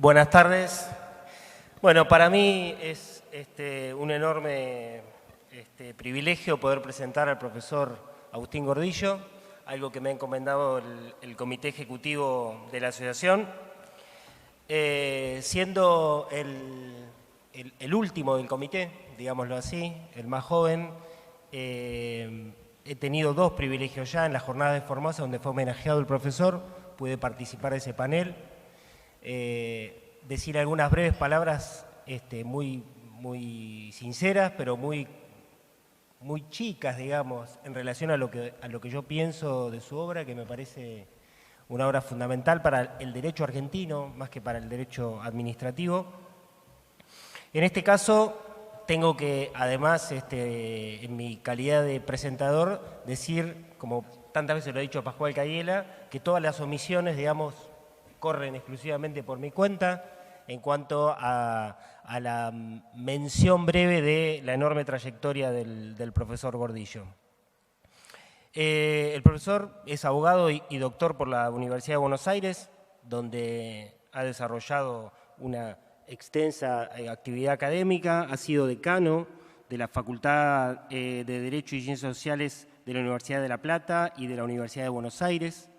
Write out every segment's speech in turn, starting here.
Buenas tardes. Bueno, para mí es un enorme privilegio poder presentar al profesor Agustín Gordillo, algo que me ha encomendado el Comité Ejecutivo de la Asociación. Siendo el último del comité, digámoslo así, el más joven, he tenido dos privilegios ya en la jornada de Formosa, donde fue homenajeado el profesor, pude participar de ese panel. Decir algunas breves palabras muy sinceras, pero muy chicas, digamos, en relación a lo que yo pienso de su obra, que me parece una obra fundamental para el derecho argentino, más que para el derecho administrativo. En este caso, tengo que, además, en mi calidad de presentador, decir, como tantas veces lo ha dicho Pascual Cayela, que todas las omisiones, digamos, corren exclusivamente por mi cuenta en cuanto a la mención breve de la enorme trayectoria del profesor Gordillo. El profesor es abogado y doctor por la Universidad de Buenos Aires, donde ha desarrollado una extensa actividad académica, ha sido decano de la Facultad de Derecho y Ciencias Sociales de la Universidad de La Plata y de la Universidad de Buenos Aires.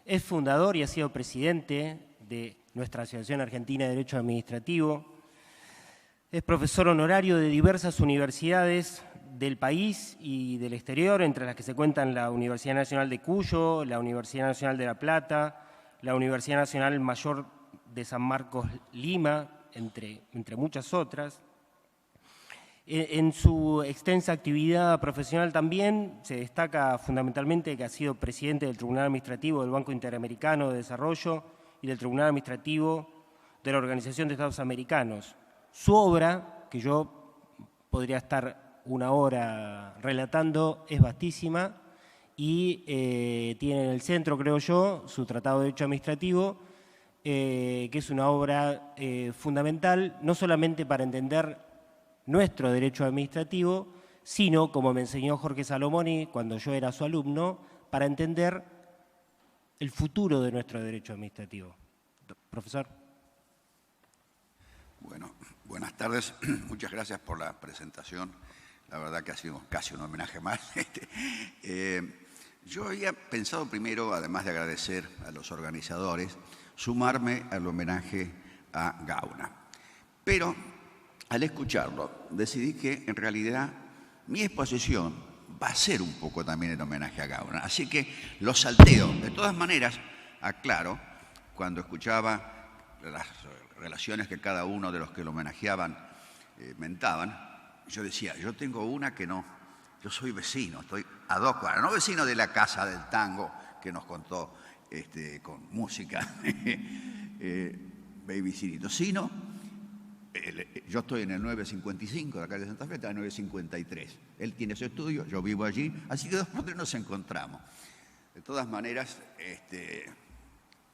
Es fundador y ha sido presidente de nuestra Asociación Argentina de Derecho Administrativo. Es profesor honorario de diversas universidades del país y del exterior, entre las que se cuentan la Universidad Nacional de Cuyo, la Universidad Nacional de La Plata, la Universidad Nacional Mayor de San Marcos Lima, entre muchas otras. En su extensa actividad profesional también se destaca fundamentalmente que ha sido presidente del Tribunal Administrativo del Banco Interamericano de Desarrollo y del Tribunal Administrativo de la Organización de Estados Americanos. Su obra, que yo podría estar una hora relatando, es vastísima y tiene en el centro, creo yo, su Tratado de Derecho Administrativo, que es una obra fundamental, no solamente para entender nuestro derecho administrativo, sino, como me enseñó Jorge Salomoni cuando yo era su alumno, para entender el futuro de nuestro derecho administrativo. Profesor. Bueno, buenas tardes. Muchas gracias por la presentación. La verdad que ha sido casi un homenaje más. Yo había pensado primero, además de agradecer a los organizadores, sumarme al homenaje a Gauna. Pero al escucharlo, decidí que en realidad mi exposición va a ser un poco también el homenaje a Gauna. Así que lo salteo. De todas maneras, aclaro, cuando escuchaba las relaciones que cada uno de los que lo homenajeaban mentaban, yo decía, yo tengo una que no, yo soy vecino, estoy a 2 cuadras, no vecino de la Casa del Tango que nos contó con música Baby Cirito, sino yo estoy en el 955 de la calle Santa Fe, está en el 953. Él tiene su estudio, yo vivo allí, así que 2 por 3 nos encontramos. De todas maneras,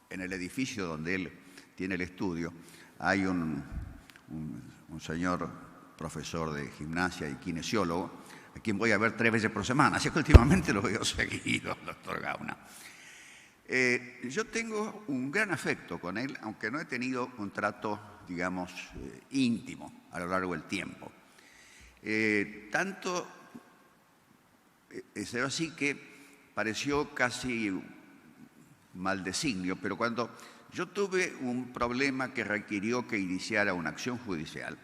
en el edificio donde él tiene el estudio, hay un señor profesor de gimnasia y kinesiólogo, a quien voy a ver 3 veces por semana, así que últimamente lo veo seguido, doctor Gauna. Yo tengo un gran afecto con él, aunque no he tenido un trato, digamos, íntimo a lo largo del tiempo. Tanto es así que pareció casi mal designio, pero cuando yo tuve un problema que requirió que iniciara una acción judicial,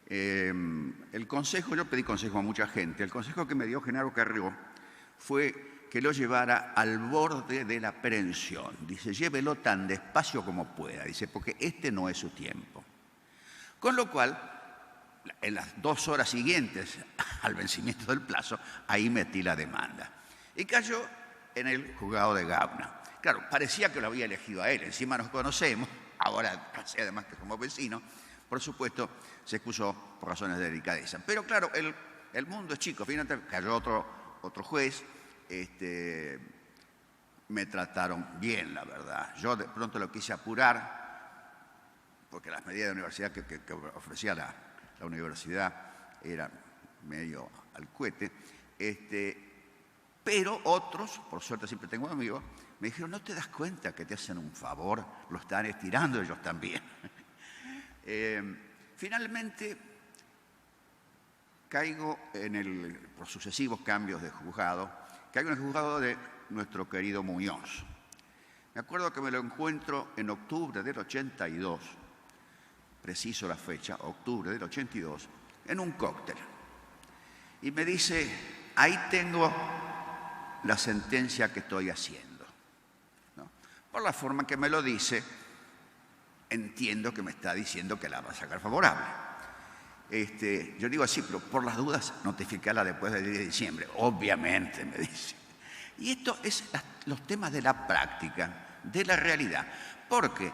el consejo, yo pedí consejo a mucha gente, el consejo que me dio Genaro Carrió fue que lo llevara al borde de la aprehensión. Dice, llévelo tan despacio como pueda, dice, porque este no es su tiempo. Con lo cual, en las 2 horas siguientes al vencimiento del plazo, ahí metí la demanda. Y cayó en el juzgado de Gauna. Claro, parecía que lo había elegido a él, encima nos conocemos, ahora casi además que somos vecinos, por supuesto, se excusó por razones de delicadeza. Pero claro, el mundo es chico, finalmente cayó otro juez, me trataron bien, la verdad. Yo de pronto lo quise apurar, porque las medidas de universidad que ofrecía la universidad eran medio al cohete, pero otros, por suerte siempre tengo amigos, me dijeron, ¿no te das cuenta que te hacen un favor? Lo están estirando ellos también. Finalmente, caigo por sucesivos cambios de juzgado, caigo en el juzgado de nuestro querido Muñoz. Me acuerdo que me lo encuentro en octubre del 82, preciso la fecha, octubre del 82, en un cóctel. Y me dice, ahí tengo la sentencia que estoy haciendo, ¿no? Por la forma que me lo dice, entiendo que me está diciendo que la va a sacar favorable. Yo digo así, pero por las dudas, notificarla después del 10 de diciembre. Obviamente, me dice. Y esto es los temas de la práctica, de la realidad. Porque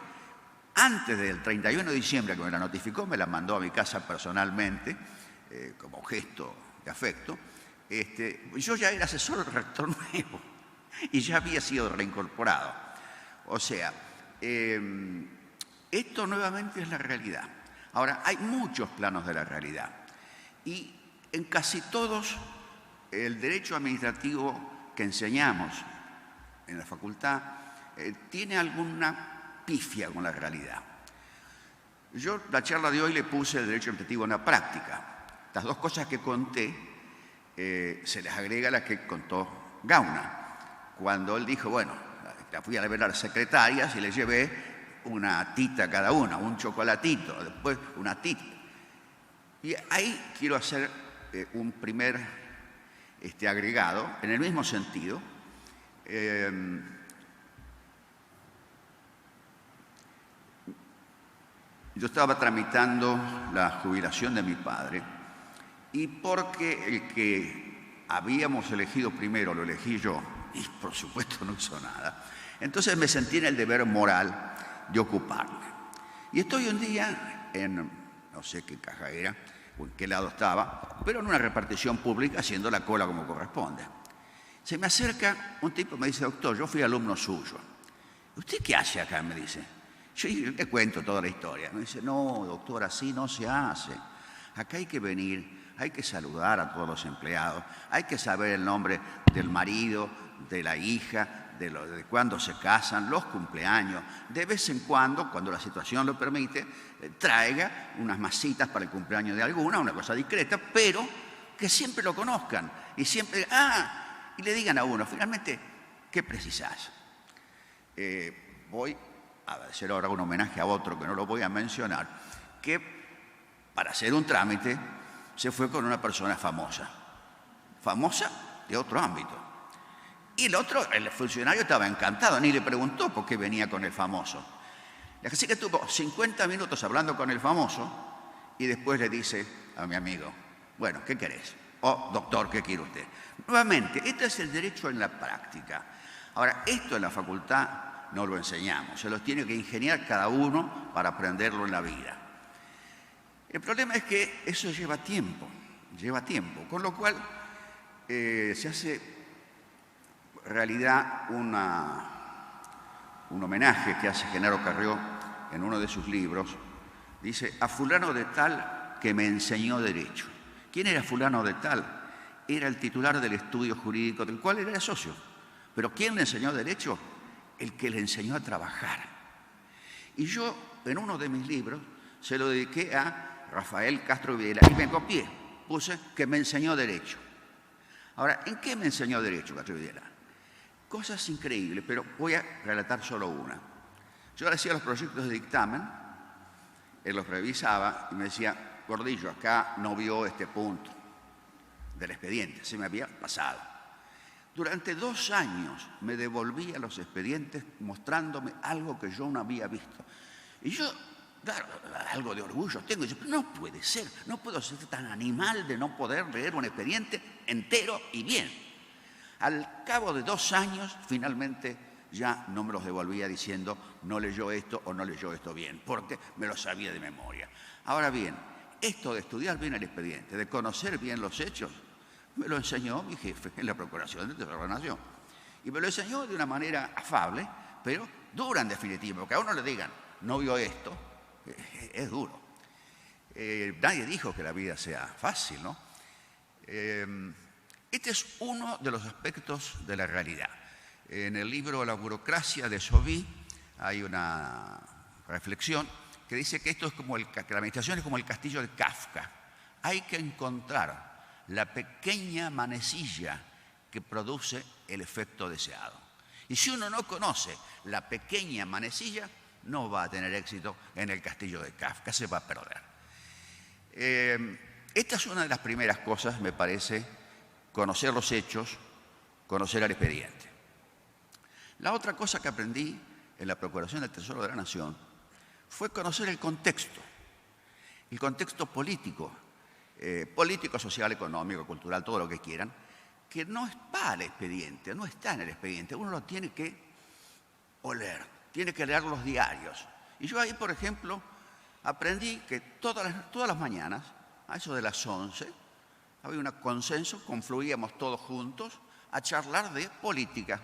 antes del 31 de diciembre que me la notificó, me la mandó a mi casa personalmente, como gesto de afecto, yo ya era asesor del rector nuevo y ya había sido reincorporado. O sea, esto nuevamente es la realidad. Ahora, hay muchos planos de la realidad y en casi todos el derecho administrativo que enseñamos en la facultad tiene alguna pifia con la realidad. Yo la charla de hoy le puse el derecho administrativo en la práctica. Las dos cosas que conté se les agrega la que contó Gauna, cuando él dijo, bueno, la fui a ver a las secretarias y le llevé una tita a cada una, un chocolatito, después una tita. Y ahí quiero hacer un primer agregado, en el mismo sentido. Yo estaba tramitando la jubilación de mi padre y porque el que habíamos elegido primero lo elegí yo, y por supuesto no hizo nada, entonces me sentí en el deber moral de ocuparme. Y estoy un día en, no sé qué caja era, o en qué lado estaba, pero en una repartición pública haciendo la cola como corresponde. Se me acerca un tipo y me dice, doctor, yo fui alumno suyo. ¿Usted qué hace acá? Me dice. Yo le cuento toda la historia. Me dice, no, doctor, así no se hace. Acá hay que venir, hay que saludar a todos los empleados, hay que saber el nombre del marido, de la hija, de cuándo se casan, los cumpleaños. De vez en cuando la situación lo permite, traiga unas masitas para el cumpleaños de alguna, una cosa discreta, pero que siempre lo conozcan y siempre, y le digan a uno, finalmente, ¿qué precisás? Voy a hacer ahora un homenaje a otro que no lo voy a mencionar, que para hacer un trámite se fue con una persona famosa de otro ámbito. Y el funcionario estaba encantado, ni le preguntó por qué venía con el famoso. Así que estuvo 50 minutos hablando con el famoso y después le dice a mi amigo, bueno, ¿qué querés? Doctor, ¿qué quiere usted? Nuevamente, este es el derecho en la práctica. Ahora, esto en la facultad no lo enseñamos, se los tiene que ingeniar cada uno para aprenderlo en la vida. El problema es que eso lleva tiempo, con lo cual se hace realidad un homenaje que hace Genaro Carrió en uno de sus libros. Dice, a fulano de tal que me enseñó derecho. ¿Quién era fulano de tal? Era el titular del estudio jurídico del cual era socio. ¿Pero quién le enseñó derecho? El que le enseñó a trabajar. Y yo, en uno de mis libros, se lo dediqué a Rafael Castro Videla y me copié. Puse que me enseñó derecho. Ahora, ¿en qué me enseñó derecho Castro Videla? Cosas increíbles, pero voy a relatar solo una. Yo le hacía los proyectos de dictamen, él los revisaba y me decía, Gordillo, acá no vio este punto del expediente, se me había pasado. Durante 2 años me devolvía los expedientes mostrándome algo que yo no había visto. Y yo, claro, algo de orgullo tengo, y yo, pero no puede ser, no puedo ser tan animal de no poder leer un expediente entero y bien. Al cabo de 2 años, finalmente ya no me los devolvía diciendo no leyó esto o no leyó esto bien, porque me lo sabía de memoria. Ahora bien, esto de estudiar bien el expediente, de conocer bien los hechos, me lo enseñó mi jefe en la Procuración de Tesoro de la Nación. Y me lo enseñó de una manera afable, pero dura en definitiva, porque a uno le digan no vio esto, es duro. Nadie dijo que la vida sea fácil, ¿no? Este es uno de los aspectos de la realidad. En el libro La burocracia de Sauvy hay una reflexión que dice que que la administración es como el castillo de Kafka. Hay que encontrar la pequeña manecilla que produce el efecto deseado. Y si uno no conoce la pequeña manecilla, no va a tener éxito en el castillo de Kafka, se va a perder. Esta es una de las primeras cosas, me parece, conocer los hechos, conocer al expediente. La otra cosa que aprendí en la Procuración del Tesoro de la Nación fue conocer el contexto político, social, económico, cultural, todo lo que quieran, que no va al expediente, no está en el expediente, uno lo tiene que oler, tiene que leer los diarios. Y yo ahí, por ejemplo, aprendí que todas las mañanas, a eso de las 11, había un consenso, confluíamos todos juntos a charlar de política.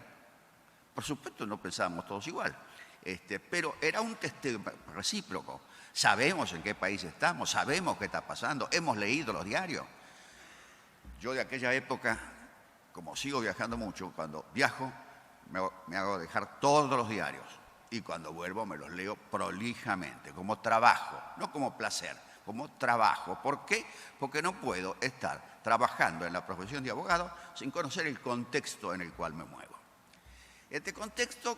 Por supuesto, no pensábamos todos igual, pero era un testeo recíproco. Sabemos en qué país estamos, sabemos qué está pasando, hemos leído los diarios. Yo de aquella época, como sigo viajando mucho, cuando viajo me hago dejar todos los diarios y cuando vuelvo me los leo prolijamente, como trabajo, no como placer, como trabajo. ¿Por qué? Porque no puedo estar trabajando en la profesión de abogado sin conocer el contexto en el cual me muevo. Este contexto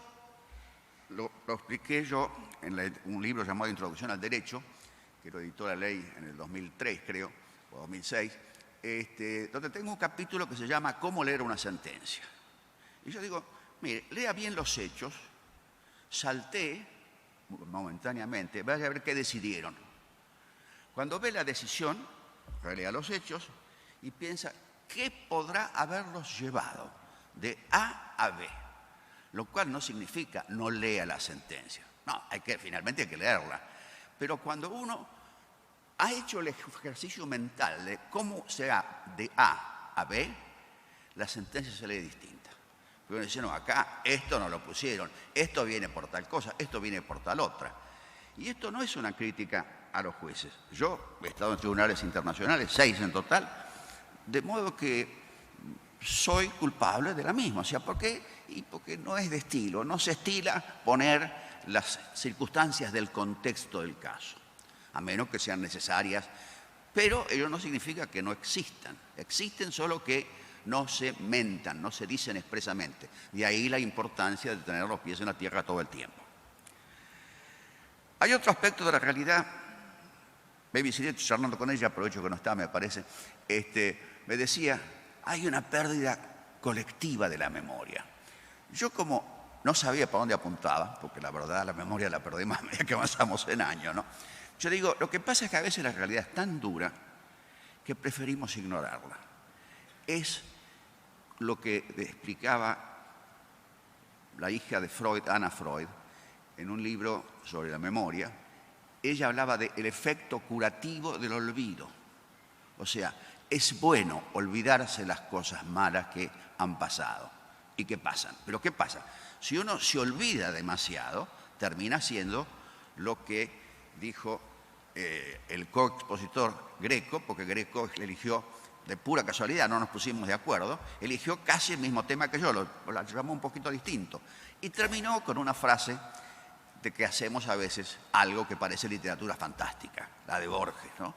lo expliqué yo en un libro llamado Introducción al Derecho, que lo editó La Ley en el 2003, creo, o 2006, donde tengo un capítulo que se llama ¿Cómo leer una sentencia? Y yo digo, mire, lea bien los hechos, salté momentáneamente, vaya a ver qué decidieron. Cuando ve la decisión, relea los hechos y piensa qué podrá haberlos llevado de A a B, lo cual no significa no lea la sentencia. No, finalmente hay que leerla. Pero cuando uno ha hecho el ejercicio mental de cómo se va de A a B, la sentencia se lee distinta. Porque uno dice, no, acá esto no lo pusieron, esto viene por tal cosa, esto viene por tal otra. Y esto no es una crítica a los jueces. Yo he estado en tribunales internacionales, 6 en total, de modo que soy culpable de la misma. O sea, ¿por qué? Y porque no es de estilo, no se estila poner las circunstancias del contexto del caso, a menos que sean necesarias, pero ello no significa que no existan. Existen, solo que no se mentan, no se dicen expresamente. De ahí la importancia de tener los pies en la tierra todo el tiempo. Hay otro aspecto de la realidad. Baby Siret, charlando con ella, aprovecho que no está, me parece, me decía, hay una pérdida colectiva de la memoria. Yo como no sabía para dónde apuntaba, porque la verdad la memoria la perdemos a medida que avanzamos en años, ¿no? Yo digo, lo que pasa es que a veces la realidad es tan dura que preferimos ignorarla. Es lo que explicaba la hija de Freud, Anna Freud, en un libro sobre la memoria. Ella hablaba del efecto curativo del olvido. O sea, es bueno olvidarse las cosas malas que han pasado y que pasan. Pero ¿qué pasa? Si uno se olvida demasiado, termina siendo lo que dijo el coexpositor Greco, porque Greco eligió de pura casualidad, no nos pusimos de acuerdo, eligió casi el mismo tema que yo, lo llamó un poquito distinto. Y terminó con una frase de que hacemos a veces algo que parece literatura fantástica, la de Borges, ¿no?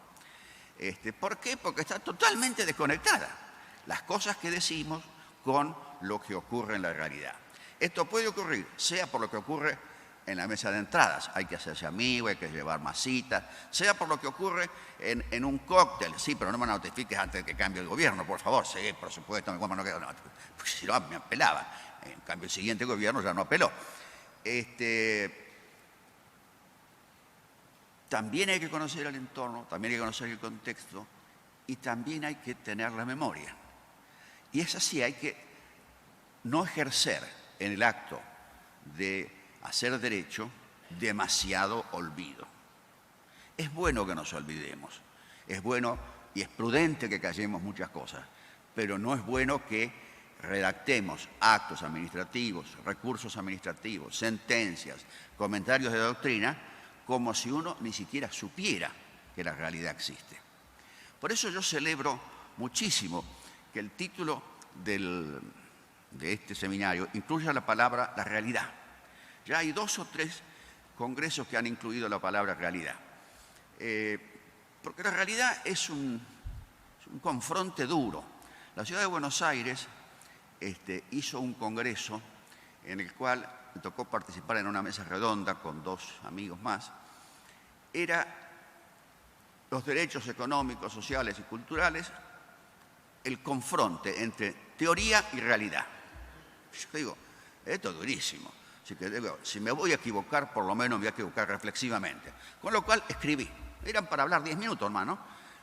¿Por qué? Porque está totalmente desconectada las cosas que decimos con lo que ocurre en la realidad. Esto puede ocurrir, sea por lo que ocurre en la mesa de entradas, hay que hacerse amigo, hay que llevar masitas, sea por lo que ocurre en un cóctel, sí, pero no me notifiques antes de que cambie el gobierno, por favor, sí, por supuesto, no, porque si no me apelaba, en cambio el siguiente gobierno ya no apeló. También hay que conocer el entorno, también hay que conocer el contexto y también hay que tener la memoria. Y es así, hay que no ejercer en el acto de hacer derecho demasiado olvido. Es bueno que nos olvidemos, es bueno y es prudente que callemos muchas cosas, pero no es bueno que redactemos actos administrativos, recursos administrativos, sentencias, comentarios de doctrina, como si uno ni siquiera supiera que la realidad existe. Por eso yo celebro muchísimo que el título de este seminario incluya la palabra la realidad. Ya hay 2 o 3 congresos que han incluido la palabra realidad. Porque la realidad es un confronte duro. La ciudad de Buenos Aires hizo un congreso en el cual me tocó participar en una mesa redonda con 2 amigos más. Era los derechos económicos, sociales y culturales, el confronte entre teoría y realidad. Yo digo, esto es durísimo. Así que digo, si me voy a equivocar, por lo menos me voy a equivocar reflexivamente. Con lo cual escribí. Eran para hablar 10 minutos, hermano.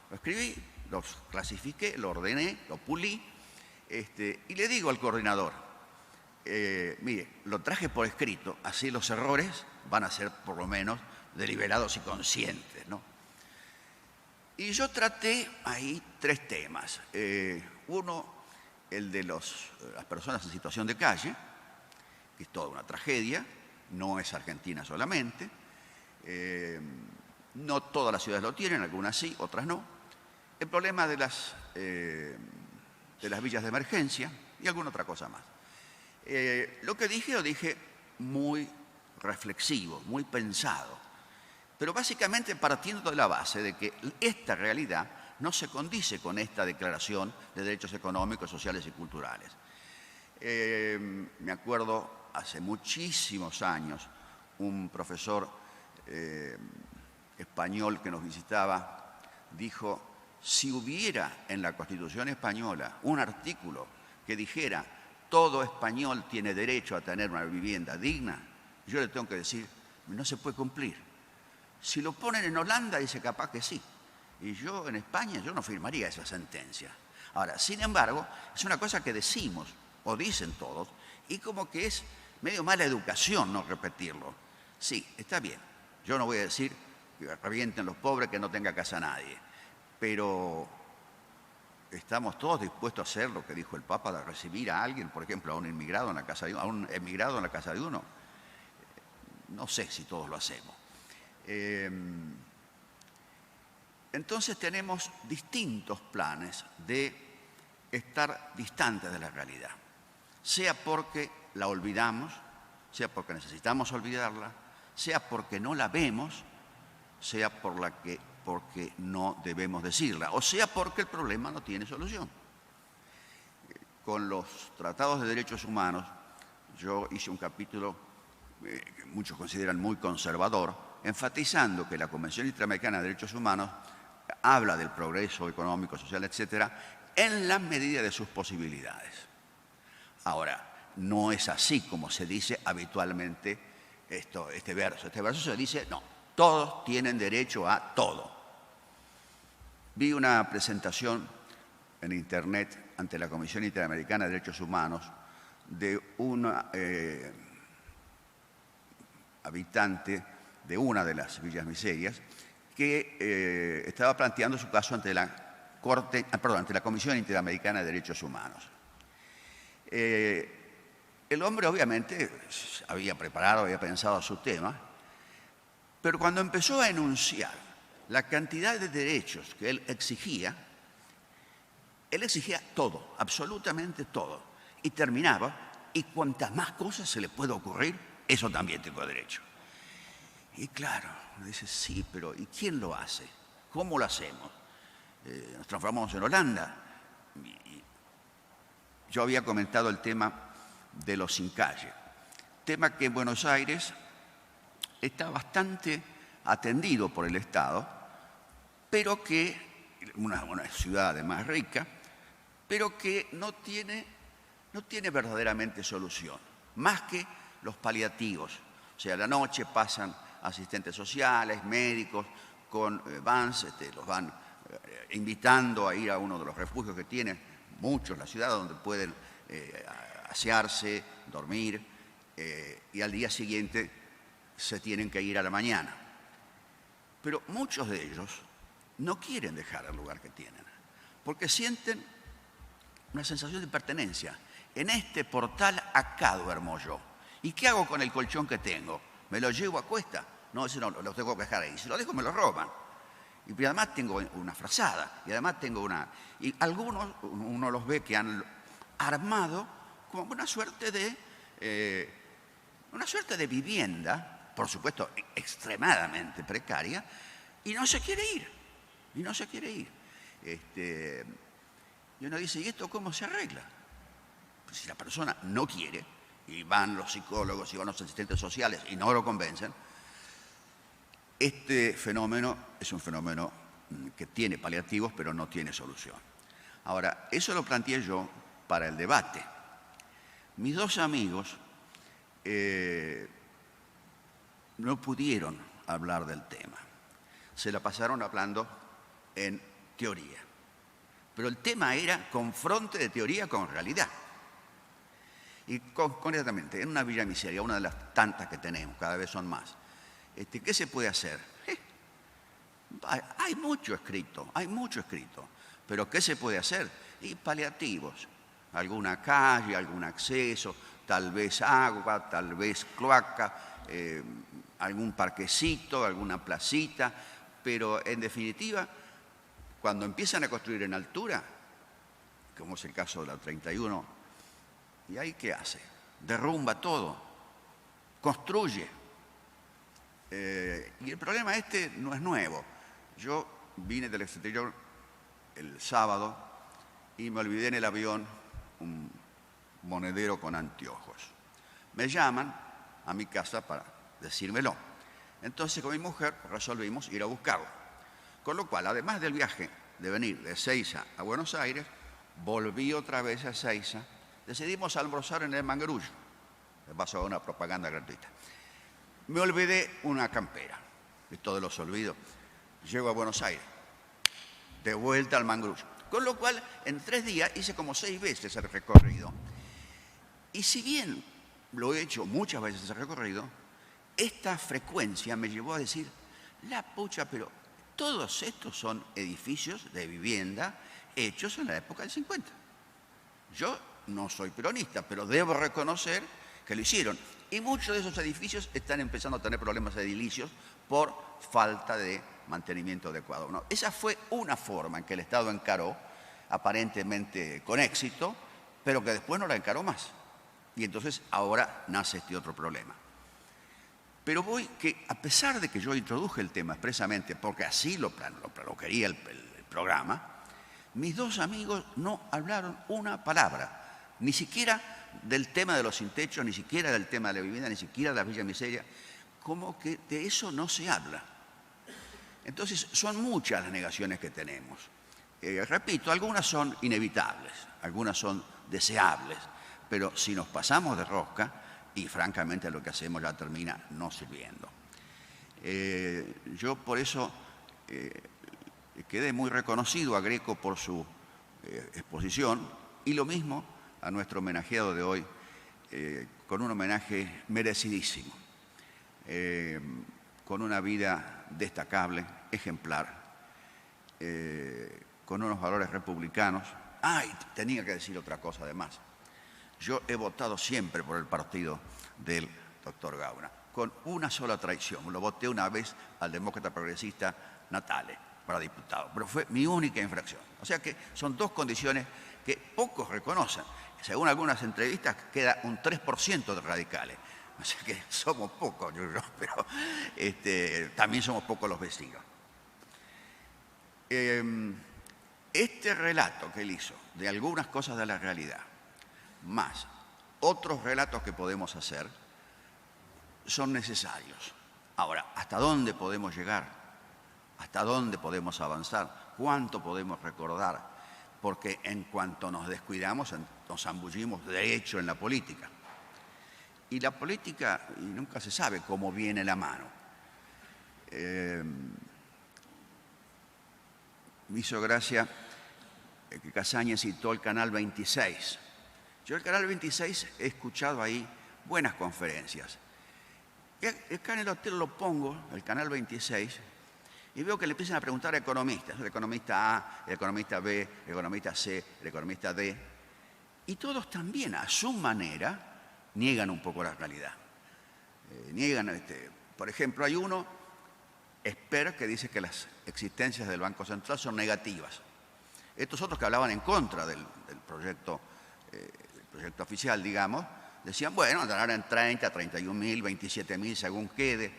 Lo escribí, los clasifiqué, lo ordené, lo pulí, y le digo al coordinador, mire, lo traje por escrito, así los errores van a ser por lo menos deliberados y conscientes, ¿no? Y yo traté ahí 3 temas. Uno, el de las personas en situación de calle, que es toda una tragedia, no es Argentina solamente. No todas las ciudades lo tienen, algunas sí, otras no. El problema de las villas de emergencia y alguna otra cosa más. Lo que dije, lo dije muy reflexivo, muy pensado, pero básicamente partiendo de la base de que esta realidad no se condice con esta Declaración de Derechos Económicos, Sociales y Culturales. Me acuerdo hace muchísimos años un profesor español que nos visitaba dijo: si hubiera en la Constitución española un artículo que dijera todo español tiene derecho a tener una vivienda digna, yo le tengo que decir, no se puede cumplir. Si lo ponen en Holanda, dice capaz que sí. Y yo en España, yo no firmaría esa sentencia. Ahora, sin embargo, es una cosa que decimos, o dicen todos, y como que es medio mala educación no repetirlo. Sí, está bien. Yo no voy a decir que revienten los pobres, que no tenga casa nadie. Pero estamos todos dispuestos a hacer lo que dijo el Papa, de recibir a alguien, por ejemplo, a un emigrado en la casa de uno. No sé si todos lo hacemos. Entonces tenemos distintos planes de estar distantes de la realidad, sea porque la olvidamos, sea porque necesitamos olvidarla, sea porque no la vemos, sea porque no debemos decirla, o sea porque el problema no tiene solución. Con los tratados de derechos humanos, yo hice un capítulo que muchos consideran muy conservador, enfatizando que la Convención Interamericana de Derechos Humanos habla del progreso económico, social, etcétera, en la medida de sus posibilidades. Ahora, no es así como se dice habitualmente este verso. Este verso se dice, no, todos tienen derecho a todo. Vi una presentación en Internet ante la Comisión Interamericana de Derechos Humanos de una habitante de una de las villas miserias que estaba planteando su caso ante la Comisión Interamericana de Derechos Humanos. El hombre obviamente había preparado, había pensado su tema, pero cuando empezó a enunciar la cantidad de derechos que él exigía todo, absolutamente todo, y terminaba, y cuantas más cosas se le puede ocurrir, eso también tengo derecho. Y claro, dice, sí, pero ¿y quién lo hace? ¿Cómo lo hacemos? ¿Nos transformamos en Holanda? Yo había comentado el tema de los sin calle, tema que en Buenos Aires está bastante atendido por el Estado, pero que, una ciudad además rica, pero que no tiene verdaderamente solución, más que los paliativos. O sea, a la noche pasan asistentes sociales, médicos, con vans, los van invitando a ir a uno de los refugios que tiene muchos la ciudad, donde pueden asearse, dormir, y al día siguiente se tienen que ir a la mañana. Pero muchos de ellos no quieren dejar el lugar que tienen, porque sienten una sensación de pertenencia. En este portal acá duermo yo. ¿Y qué hago con el colchón que tengo? ¿Me lo llevo a cuesta? No, ese no, lo tengo que dejar ahí. Si lo dejo, me lo roban. Y además tengo una frazada, y además tengo una... Y algunos, uno los ve que han armado como una suerte de vivienda por supuesto, extremadamente precaria, y no se quiere ir, y no se quiere ir. Y uno dice, ¿y esto cómo se arregla? Pues si la persona no quiere, y van los psicólogos y van los asistentes sociales y no lo convencen, este fenómeno es un fenómeno que tiene paliativos, pero no tiene solución. Ahora, eso lo planteé yo para el debate. Mis dos amigos no pudieron hablar del tema. Se la pasaron hablando en teoría. Pero el tema era confronte de teoría con realidad. Y concretamente, en una Villa Miseria, una de las tantas que tenemos, cada vez son más, ¿qué se puede hacer? Hay mucho escrito, pero ¿qué se puede hacer? Y paliativos, alguna calle, algún acceso, tal vez agua, tal vez cloaca, algún parquecito, alguna placita, pero en definitiva, cuando empiezan a construir en altura, como es el caso de la 31, ¿y ahí qué hace? Derrumba todo, construye. Y el problema no es nuevo. Yo vine del exterior el sábado y me olvidé en el avión un monedero con anteojos. Me llaman a mi casa para decírmelo. Entonces con mi mujer resolvimos ir a buscarlo. Con lo cual, además del viaje de venir de Seiza a Buenos Aires, volví otra vez a Seiza. Decidimos almorzar en el Mangrullo. Me pasó una propaganda gratuita. Me olvidé una campera. De todos los olvidos. Llego a Buenos Aires. De vuelta al Mangrullo. Con lo cual, en 3 días hice como 6 veces el recorrido. Y si bien lo he hecho muchas veces ese recorrido, esta frecuencia me llevó a decir, la pucha, pero todos estos son edificios de vivienda hechos en la época del 50. Yo no soy peronista, pero debo reconocer que lo hicieron. Y muchos de esos edificios están empezando a tener problemas edilicios por falta de mantenimiento adecuado. ¿No? Esa fue una forma en que el Estado encaró, aparentemente con éxito, pero que después no la encaró más. Y entonces ahora nace este otro problema. Pero voy que, a pesar de que yo introduje el tema expresamente, porque así lo quería el programa, mis dos amigos no hablaron una palabra. Ni siquiera del tema de los sin techo, ni siquiera del tema de la vivienda, ni siquiera de la Villa Miseria, como que de eso no se habla. Entonces, son muchas las negaciones que tenemos. Repito, algunas son inevitables, algunas son deseables, pero si nos pasamos de rosca, y francamente lo que hacemos ya termina no sirviendo. Yo por eso quedé muy reconocido a Greco por su exposición, y lo mismo a nuestro homenajeado de hoy, con un homenaje merecidísimo, con una vida destacable, ejemplar, con unos valores republicanos. Y tenía que decir otra cosa además. Yo he votado siempre por el partido del doctor Gauna, con una sola traición. Lo voté una vez al demócrata progresista Natale para diputado, pero fue mi única infracción. O sea que son dos condiciones que pocos reconocen. Según algunas entrevistas, queda un 3% de radicales. O sea que somos pocos, pero también somos pocos los vecinos. Este relato que él hizo de algunas cosas de la realidad, más otros relatos que podemos hacer, son necesarios. Ahora, ¿hasta dónde podemos llegar? ¿Hasta dónde podemos avanzar? ¿Cuánto podemos recordar? Porque en cuanto nos descuidamos, nos zambullimos de hecho en la política. Y la política nunca se sabe cómo viene la mano. Me hizo gracia que Casaña citó el Canal 26. Yo el Canal 26 he escuchado ahí buenas conferencias. Y acá en el hotel lo pongo, el Canal 26, y veo que le empiezan a preguntar a economistas, el economista A, el economista B, el economista C, el economista D, y todos también, a su manera, niegan un poco la realidad. Niegan, por ejemplo, hay uno, Esper, que dice que las existencias del Banco Central son negativas. Estos otros que hablaban en contra del proyecto oficial, digamos, Decían, bueno, andarán en 30, 31.000, 27.000, según quede.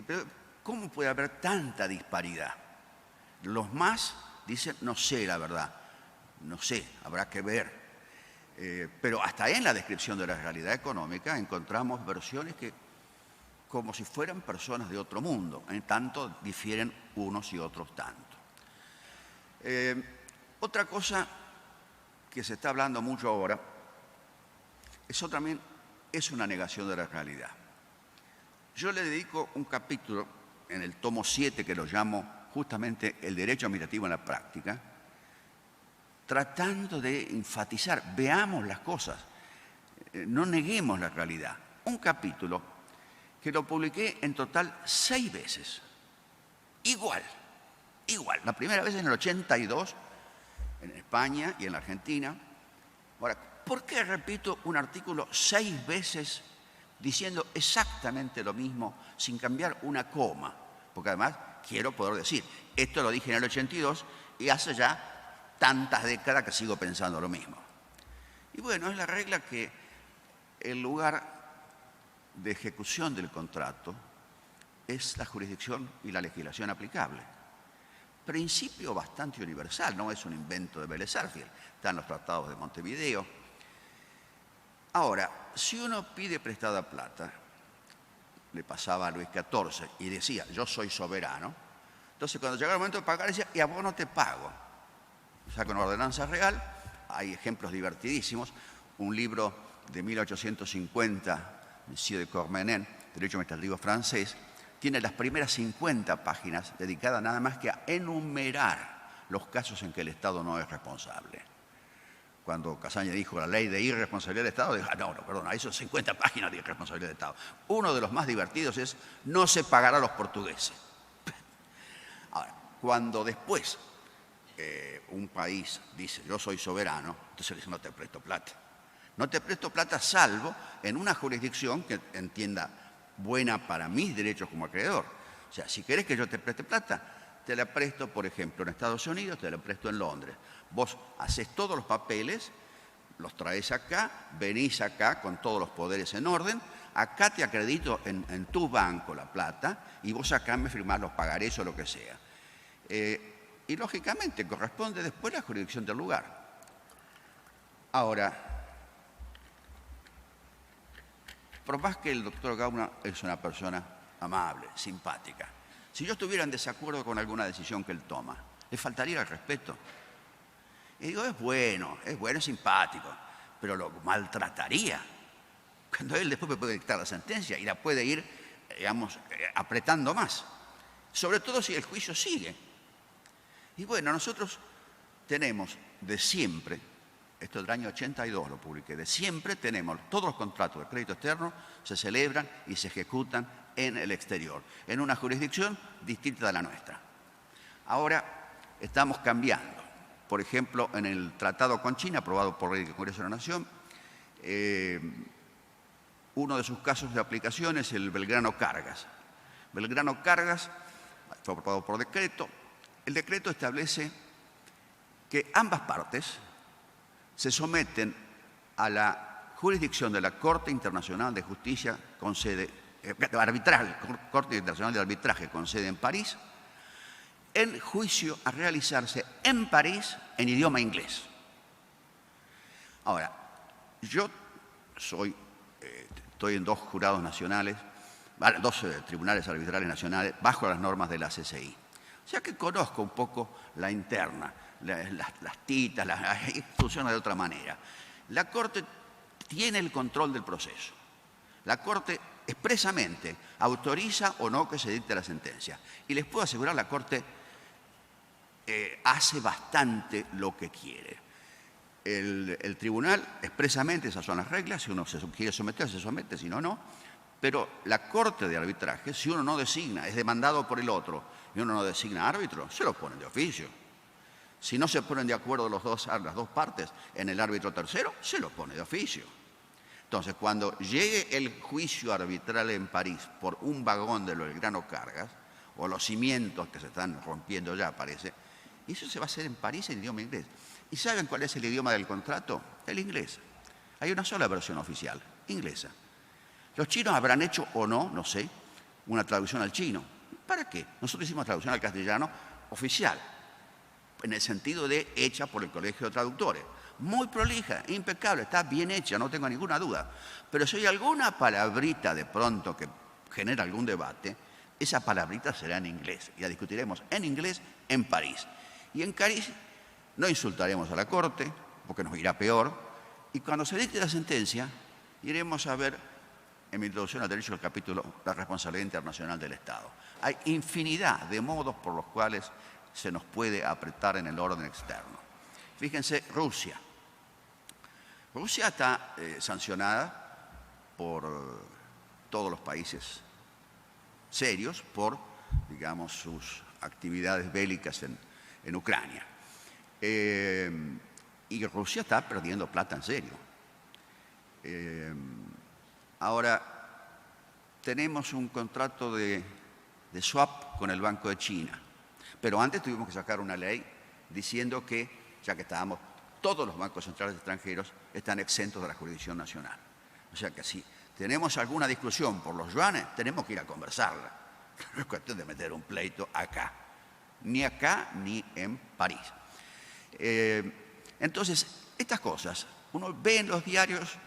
Pero ¿cómo puede haber tanta disparidad? Los más dicen, no sé la verdad, no sé, habrá que ver. Pero hasta en la descripción de la realidad económica encontramos versiones que, como si fueran personas de otro mundo, en tanto difieren unos y otros tanto. Otra cosa que se está hablando mucho ahora, eso también es una negación de la realidad. Yo le dedico un capítulo en el tomo 7, que lo llamo justamente el derecho administrativo en la práctica, tratando de enfatizar, veamos las cosas, no neguemos la realidad. Un capítulo que lo publiqué en total 6 veces. Igual. La primera vez en el 82, en España y en la Argentina. Ahora, ¿por qué repito un artículo 6 veces diciendo exactamente lo mismo sin cambiar una coma? Porque además quiero poder decir, esto lo dije en el 82 y hace ya tantas décadas que sigo pensando lo mismo. Y bueno, es la regla que el lugar de ejecución del contrato es la jurisdicción y la legislación aplicable. Principio bastante universal, no es un invento de Vélez Sarsfield, están los tratados de Montevideo. Ahora, si uno pide prestada plata, le pasaba a Luis XIV y decía, yo soy soberano, entonces cuando llegaba el momento de pagar decía, y a vos no te pago. O sea, con ordenanza real, hay ejemplos divertidísimos. Un libro de 1850, Monsieur de Cormenin, Derecho Administrativo francés, tiene las primeras 50 páginas dedicadas nada más que a enumerar los casos en que el Estado no es responsable. Cuando Casaña dijo la ley de irresponsabilidad del Estado, dijo, perdón, hay 50 páginas de irresponsabilidad del Estado. Uno de los más divertidos es, no se pagará a los portugueses. Ahora, cuando después un país dice, yo soy soberano, entonces le dice, no te presto plata. No te presto plata salvo en una jurisdicción que entienda buena para mis derechos como acreedor. O sea, si querés que yo te preste plata, te la presto, por ejemplo, en Estados Unidos, te la presto en Londres. Vos haces todos los papeles, los traes acá, venís acá con todos los poderes en orden, acá te acredito en tu banco la plata y vos acá me firmás los pagarés o lo que sea. Y lógicamente corresponde después la jurisdicción del lugar. Ahora, por más que el doctor Gauna es una persona amable, simpática, si yo estuviera en desacuerdo con alguna decisión que él toma, ¿le faltaría el respeto? Y digo, es bueno, es simpático, pero lo maltrataría. Cuando él después me puede dictar la sentencia y la puede ir, digamos, apretando más. Sobre todo si el juicio sigue. Y bueno, nosotros tenemos de siempre, esto del año 82 lo publiqué, de siempre tenemos, todos los contratos de crédito externo se celebran y se ejecutan en el exterior, en una jurisdicción distinta de la nuestra. Ahora estamos cambiando. Por ejemplo, en el tratado con China, aprobado por el Congreso de la Nación, uno de sus casos de aplicación es el Belgrano Cargas. Belgrano Cargas fue aprobado por decreto. El decreto establece que ambas partes se someten a la jurisdicción de la Corte Internacional de Justicia con sede arbitral, Corte Internacional de Arbitraje con sede en París, en juicio a realizarse en París en idioma inglés. Ahora, yo estoy en 2 jurados nacionales, 2 tribunales arbitrales nacionales, bajo las normas de la CCI. O sea que conozco un poco la interna, las titas, funciona de otra manera. La Corte tiene el control del proceso. La Corte expresamente autoriza o no que se dicte la sentencia. Y les puedo asegurar, la Corte hace bastante lo que quiere. El tribunal expresamente, esas son las reglas, si uno se quiere someter, se somete, si no, no. Pero la Corte de Arbitraje, si uno no designa, es demandado por el otro, y uno no designa árbitro, se lo ponen de oficio. Si no se ponen de acuerdo las dos partes en el árbitro tercero, se lo pone de oficio. Entonces, cuando llegue el juicio arbitral en París por un vagón de los Belgrano Cargas, o los cimientos que se están rompiendo ya, parece, eso se va a hacer en París en idioma inglés. ¿Y saben cuál es el idioma del contrato? El inglés. Hay una sola versión oficial, inglesa. Los chinos habrán hecho o no, no sé, una traducción al chino. ¿Para qué? Nosotros hicimos traducción al castellano oficial, en el sentido de hecha por el Colegio de Traductores. Muy prolija, impecable, está bien hecha, no tengo ninguna duda. Pero si hay alguna palabrita de pronto que genera algún debate, esa palabrita será en inglés. Y la discutiremos en inglés en París. Y en París no insultaremos a la Corte, porque nos irá peor. Y cuando se dicte la sentencia, iremos a ver, en mi introducción al derecho del capítulo, la responsabilidad internacional del Estado. Hay infinidad de modos por los cuales se nos puede apretar en el orden externo. Fíjense, Rusia. Rusia está sancionada por todos los países serios por, digamos, sus actividades bélicas en Ucrania. Y Rusia está perdiendo plata en serio. Ahora, tenemos un contrato de swap con el Banco de China, pero antes tuvimos que sacar una ley diciendo que, ya que todos los bancos centrales extranjeros están exentos de la jurisdicción nacional. O sea que si tenemos alguna discusión por los yuanes, tenemos que ir a conversarla. No es cuestión de meter un pleito acá ni en París. Entonces, estas cosas uno ve en los diarios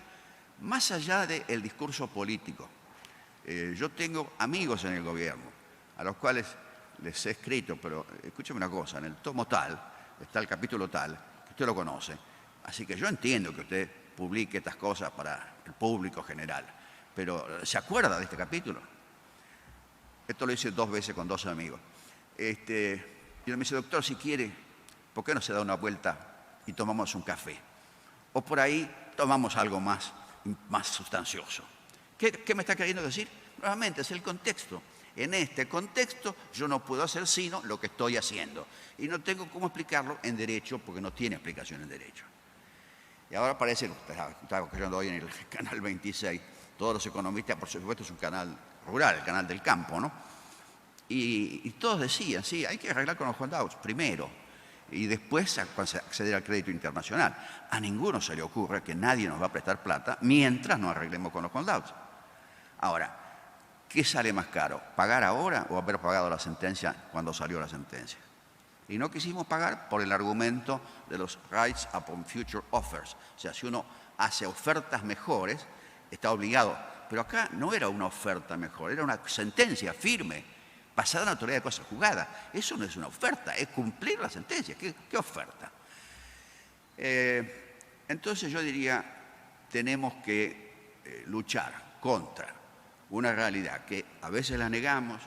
más allá del discurso político. Yo tengo amigos en el gobierno a los cuales les he escrito, pero escúcheme una cosa, en el tomo tal, está el capítulo tal, que usted lo conoce, así que yo entiendo que usted publique estas cosas para el público general, pero ¿se acuerda de este capítulo? Esto lo hice 2 veces con 2 amigos. Y él me dice, doctor, si quiere, ¿por qué no se da una vuelta y tomamos un café? O por ahí tomamos algo más sustancioso. ¿Qué me está queriendo decir? Nuevamente, es el contexto. En este contexto yo no puedo hacer sino lo que estoy haciendo. Y no tengo cómo explicarlo en derecho porque no tiene explicación en derecho. Y ahora parece, estaba escuchando hoy en el canal 26, todos los economistas, por supuesto es un canal rural, el canal del campo, ¿no? Y todos decían, sí, hay que arreglar con los handouts primero y después acceder al crédito internacional. A ninguno se le ocurre que nadie nos va a prestar plata mientras no arreglemos con los handouts. Ahora, ¿qué sale más caro? ¿Pagar ahora o haber pagado la sentencia cuando salió la sentencia? Y no quisimos pagar por el argumento de los rights upon future offers. O sea, si uno hace ofertas mejores, está obligado. Pero acá no era una oferta mejor, era una sentencia firme, basada en la autoridad de cosas juzgadas. Eso no es una oferta, es cumplir la sentencia. ¿Qué oferta? Entonces yo diría, tenemos que luchar contra una realidad que a veces la negamos,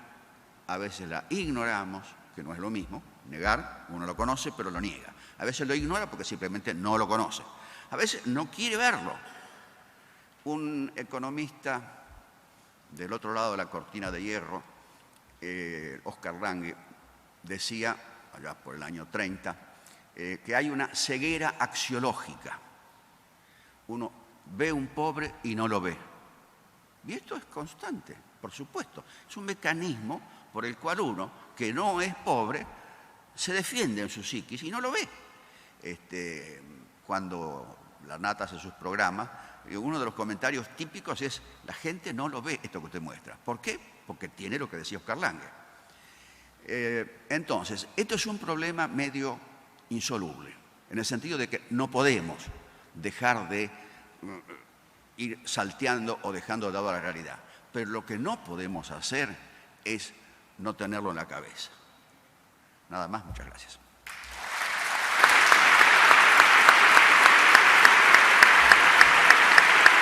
a veces la ignoramos, que no es lo mismo. Negar, uno lo conoce, pero lo niega. A veces lo ignora porque simplemente no lo conoce. A veces no quiere verlo. Un economista del otro lado de la cortina de hierro, Oscar Lange, decía, allá por el año 30, que hay una ceguera axiológica. Uno ve un pobre y no lo ve. Y esto es constante, por supuesto. Es un mecanismo por el cual uno, que no es pobre, se defiende en su psiquis y no lo ve. Cuando la Nata hace sus programas, uno de los comentarios típicos es, la gente no lo ve esto que usted muestra. ¿Por qué? Porque tiene lo que decía Oscar Lange. Entonces, esto es un problema medio insoluble, en el sentido de que no podemos dejar de ir salteando o dejando de lado la realidad. Pero lo que no podemos hacer es no tenerlo en la cabeza. Nada más, muchas gracias.